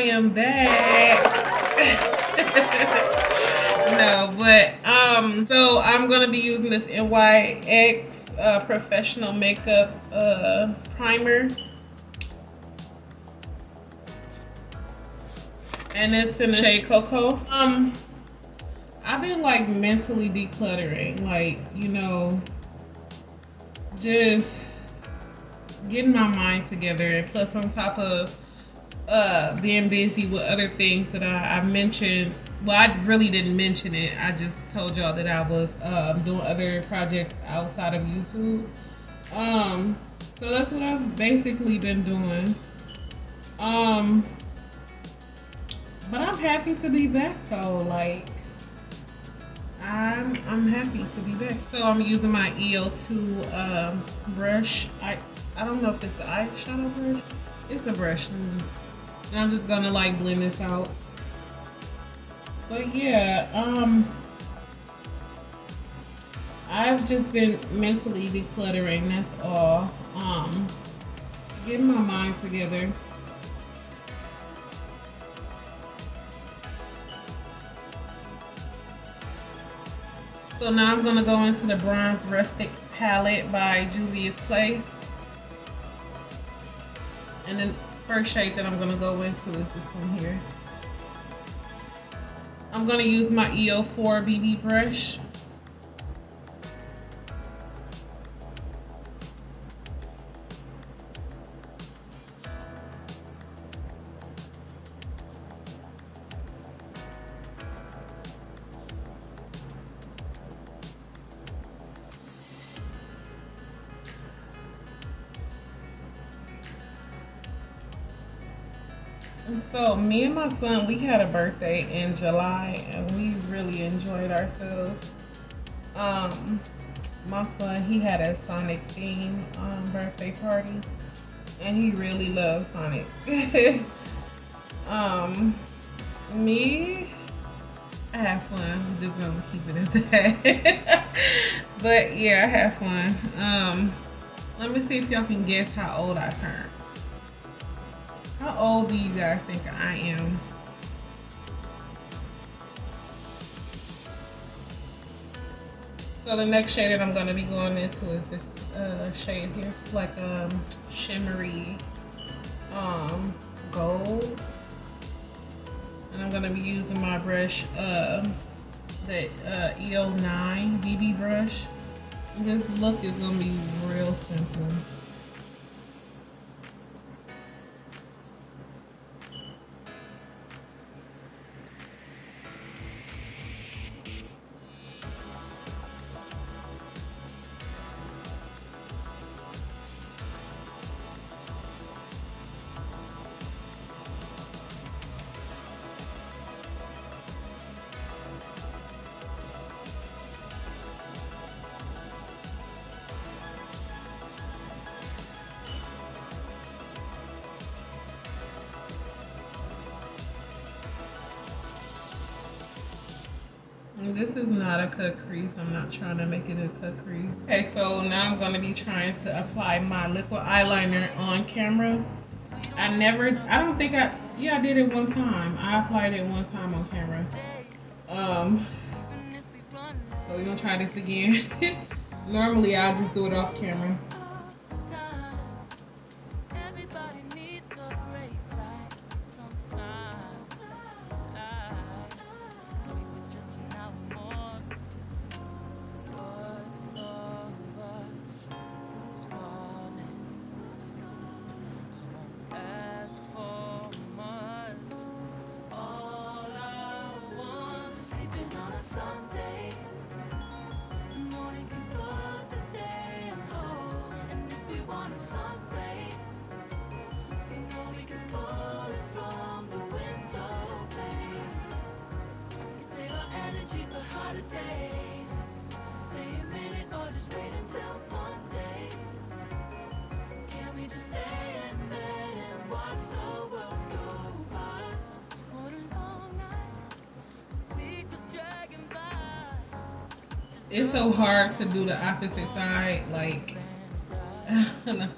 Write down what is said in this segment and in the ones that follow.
am back. No, but so I'm gonna be using this NYX professional makeup primer, and it's in the shade Cocoa. I've been like mentally decluttering, like, you know, just getting my mind together, and plus on top of being busy with other things that I mentioned. Well, I really didn't mention it. I just told y'all that I was doing other projects outside of YouTube. So that's what I've basically been doing. But I'm happy to be back though. Like, I'm happy to be back. So I'm using my EO2 brush. I don't know if it's the eyeshadow brush. It's a brush. I'm just gonna like blend this out. But yeah, I've just been mentally decluttering, that's all. Getting my mind together. So now I'm gonna go into the Bronze Rustic palette by Juvia's Place. And then first shade that I'm gonna go into is this one here. I'm gonna use my EO4 BB brush. So me and my son, we had a birthday in July and we really enjoyed ourselves. My son, he had a Sonic theme birthday party and he really loves Sonic. Me, I have fun. I'm just gonna keep it as that. But yeah, I have fun. Let me see if y'all can guess how old I turned. How old do you guys think I am? So the next shade that I'm going to be going into is this shade here. It's like shimmery gold. And I'm going to be using my brush, the EO9 BB brush. And this look is going to be real simple. This is not a cut crease. I'm not trying to make it a cut crease. Okay, so now I'm going to be trying to apply my liquid eyeliner on camera. I did it one time. I applied it one time on camera. So we're going to try this again. Normally, I'll just do it off camera. It's so hard to do the opposite side, like, I don't know.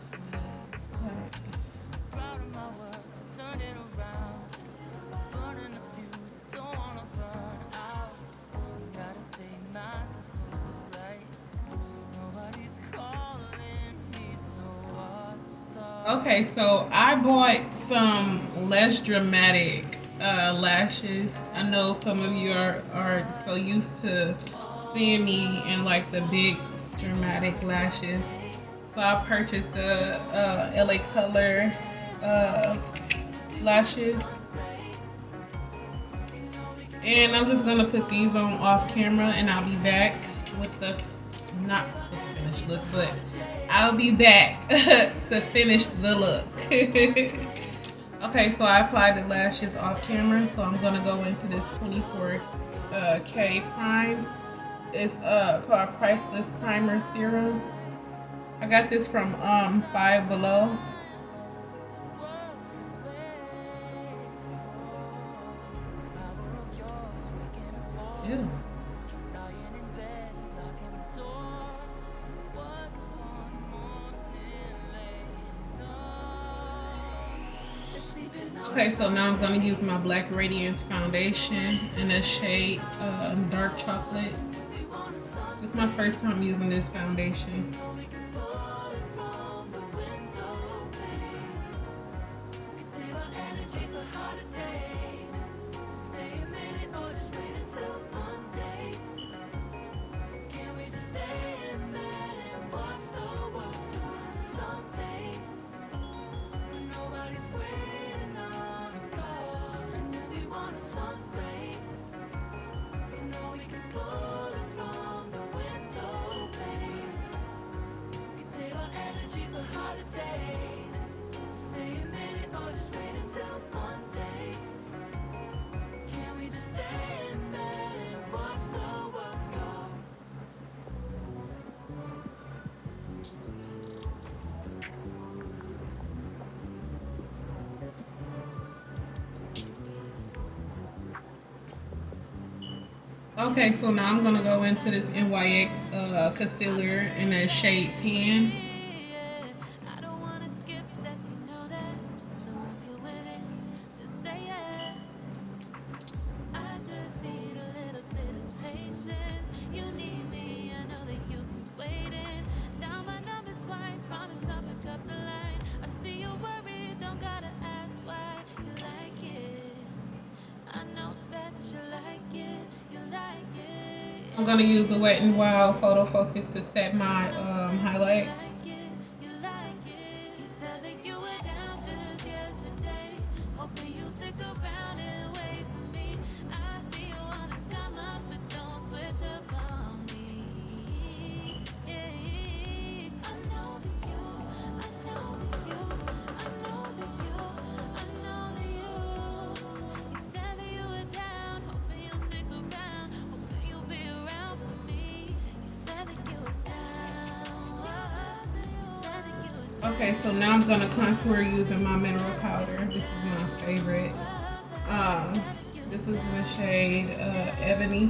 Okay, so I bought some less dramatic lashes. I know some of you are so used to seeing me in like the big dramatic lashes. So I purchased the LA Color uh, lashes. And I'm just gonna put these on off camera and I'll be back with the, not with the finished look, but I'll be back to finish the look. Okay, so I applied the lashes off camera, so I'm gonna go into this 24K prime. It's called Priceless Primer Serum. I got this from Five Below. Ew. Okay, so now I'm going to use my Black Radiance foundation in the shade Dark Chocolate. This is my first time using this foundation. Okay, so now I'm gonna go into this NYX concealer in the shade 10. I'm gonna use the Wet n Wild Photo Focus to set my highlight. Okay, so now I'm gonna contour using my mineral powder. This is my favorite. This is in the shade Ebony.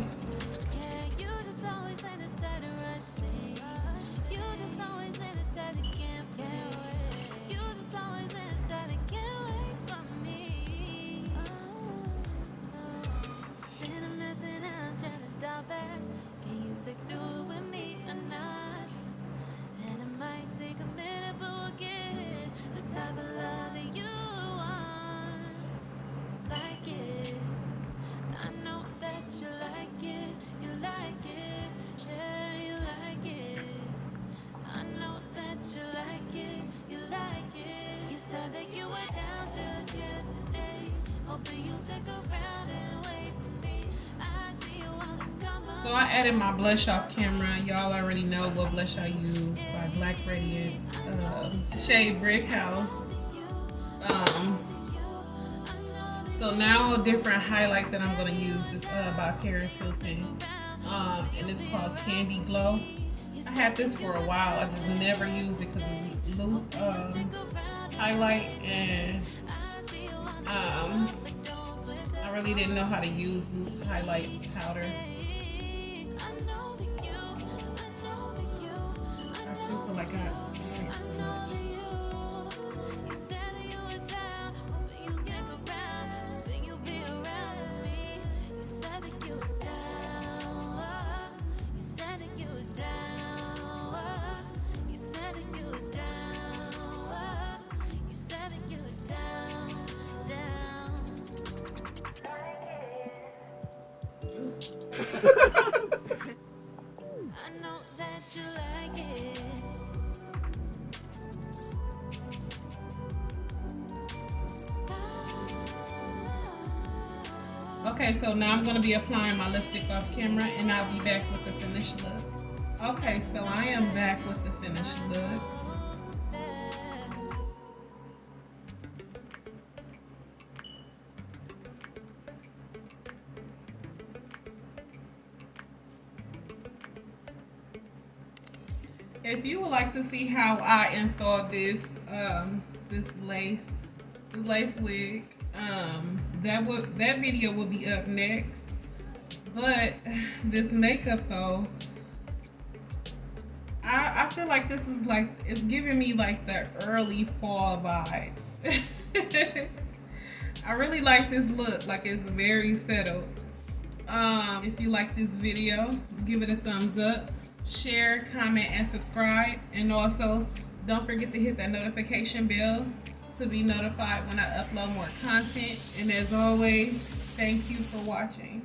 So I added my blush off camera. Y'all already know what blush I use by Black Radiant, shade Brick House. So now a different highlight that I'm gonna use is by Paris Hilton, and it's called Candy Glow. I had this for a while. I just never used it because it's loose highlight, and I really didn't know how to use loose highlight powder. I still feel like I drink so much. know that you like it. Okay, so now I'm going to be applying my lipstick off camera, and I'll be back with the finished look. Okay, so I am back with the finished look. If you would like to see how I installed this this lace wig, that video will be up next. But this makeup though, I feel like this is like, it's giving me like the early fall vibe. I really like this look, like it's very settled. If you like this video, give it a thumbs up, share, comment, and subscribe. And also, don't forget to hit that notification bell to be notified when I upload more content. And as always, thank you for watching.